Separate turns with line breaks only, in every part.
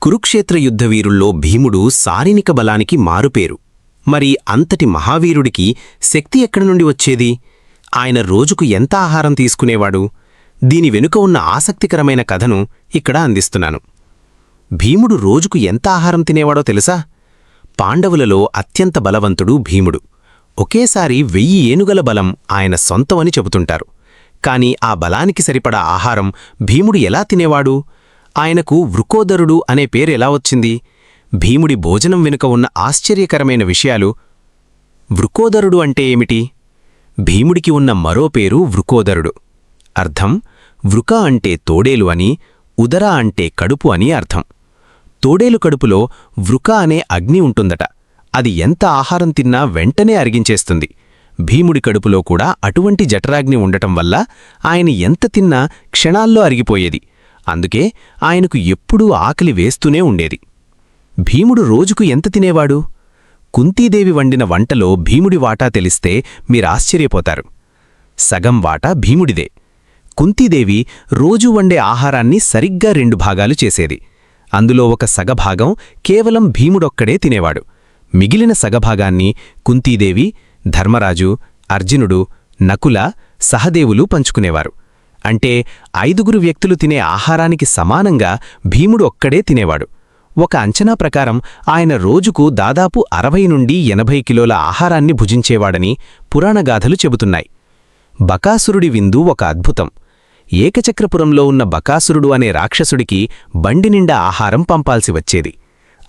కురుక్షేత్ర యుద్ధవీరుల్లో భీముడు శారీరక బలానికి మారుపేరు. మరి అంతటి మహావీరుడికి శక్తి ఎక్కడి నుండి వచ్చేది? ఆయన రోజుకు ఎంత ఆహారం తీసుకునేవాడు? దీని వెనుక ఉన్న ఆసక్తికరమైన కథను ఇక్కడ అందిస్తున్నాను. భీముడు రోజుకు ఎంత ఆహారం తినేవాడో తెలుసా? పాండవులలో అత్యంత బలవంతుడు భీముడు. ఒకేసారి 1000 ఏనుగల బలం ఆయన సొంతమని చెబుతుంటారు. కాని ఆ బలానికి సరిపడా ఆహారం భీముడు ఎలా తినేవాడు? ఆయనకు వృకోదరుడు అనే పేరు ఎలా వచ్చింది? భీముడి భోజనం వెనుక ఉన్న ఆశ్చర్యకరమైన విషయాలు. వృకోదరుడు అంటే ఏమిటి? భీముడికి ఉన్న మరో పేరు వృకోదరుడు. అర్థం వృక అంటే తోడేలు అని, ఉదర అంటే కడుపు అని అర్థం. తోడేలు కడుపులో వృక అనే అగ్ని ఉంటుందట. అది ఎంత ఆహారం తిన్నా వెంటనే అరిగించేస్తుంది. భీముడి కడుపులో కూడా అటువంటి జఠరాగ్ని ఉండటం వల్ల ఆయన ఎంత తిన్నా క్షణాల్లో అరిగిపోయేది. అందుకే ఆయనకు ఎప్పుడూ ఆకలి వేస్తూనే ఉండేది. భీముడు రోజుకు ఎంత తినేవాడు? కుంతీదేవి వండిన వంటలో భీముడి వాటా తెలిస్తే మీరాశ్చర్యపోతారు. సగం వాటా భీముడిదే. కుంతీదేవి రోజూ వండే ఆహారాన్ని సరిగ్గా 2 భాగాలు చేసేది. అందులో ఒక సగభాగం కేవలం భీముడొక్కడే తినేవాడు. మిగిలిన సగభాగాన్ని కుంతీదేవి, ధర్మరాజు, అర్జునుడు, నకుల, సహదేవులు పంచుకునేవారు. అంటే 5 వ్యక్తులు తినే ఆహారానికి సమానంగా భీముడు ఒక్కడే తినేవాడు. ఒక అంచనా ప్రకారం ఆయన రోజుకు దాదాపు 60 నుండి 80 కిలోల ఆహారాన్ని భుజించేవాడని పురాణగాథలు చెబుతున్నాయి. బకాసురుడి విందు ఒక అద్భుతం. ఏకచక్రపురంలో ఉన్న బకాసురుడు అనే రాక్షసుడికి బండినిండా ఆహారం పంపాల్సి వచ్చేది.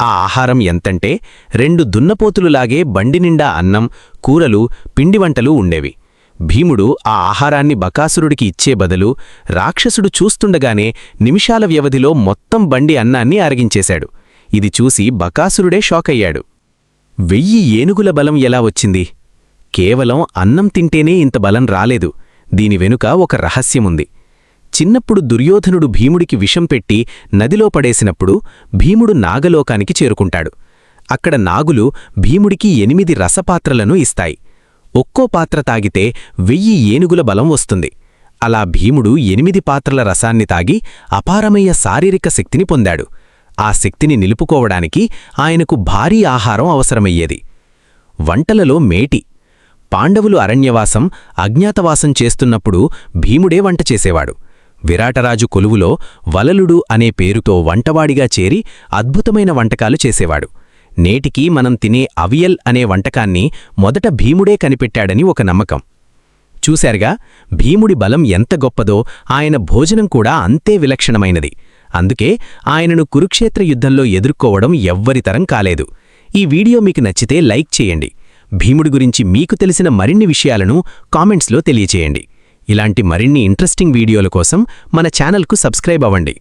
ఆ ఆహారం ఎంతంటే 2 దున్నపోతులులాగే బండినిండా అన్నం, కూరలు, పిండివంటలు ఉండేవి. భీముడు ఆ ఆహారాన్ని బకాసురుడికి ఇచ్చే బదులు రాక్షసుడు చూస్తుండగానే నిమిషాల వ్యవధిలో మొత్తం బండి అన్నాన్ని అరిగించేశాడు. ఇది చూసి బకాసురుడే షాకయ్యాడు. 1000 ఏనుగుల బలం ఎలా వచ్చింది? కేవలం అన్నం తింటేనే ఇంత బలం రాలేదు. దీని వెనుక ఒక రహస్యముంది. చిన్నప్పుడు దుర్యోధనుడు భీముడికి విషం పెట్టి నదిలో పడేసినప్పుడు భీముడు నాగలోకానికి చేరుకుంటాడు. అక్కడ నాగులు భీముడికి 8 రసపాత్రలను ఇస్తాయి. ఒక్కో పాత్ర తాగితే 1000 ఏనుగుల బలం వస్తుంది. అలా భీముడు 8 పాత్రల రసాన్ని తాగి అపారమయ్య శారీరక శక్తిని పొందాడు. ఆ శక్తిని నిలుపుకోవడానికి ఆయనకు భారీ ఆహారం అవసరమయ్యేది. వంటలలో మేటి. పాండవులు అరణ్యవాసం, అజ్ఞాతవాసం చేస్తున్నప్పుడు భీముడే వంట చేసేవాడు. విరాటరాజు కొలువులో వలలుడు అనే పేరుతో వంటవాడిగా చేరి అద్భుతమైన వంటకాలు చేసేవాడు. నేటికీ మనం తినే అవియల్ అనే వంటకాన్ని మొదట భీముడే కనిపెట్టాడని ఒక నమ్మకం. చూశారుగా, భీముడి బలం ఎంత గొప్పదో ఆయన భోజనం కూడా అంతే విలక్షణమైనది. అందుకే ఆయనను కురుక్షేత్ర యుద్ధంలో ఎదుర్కోవడం ఎవ్వరితరం కాలేదు. ఈ వీడియో మీకు నచ్చితే లైక్ చేయండి. భీముడి గురించి మీకు తెలిసిన మరిన్ని విషయాలను కామెంట్స్లో తెలియచేయండి. ఇలాంటి మరిన్ని ఇంట్రెస్టింగ్ వీడియోల కోసం మన ఛానల్కు సబ్స్క్రైబ్ అవ్వండి.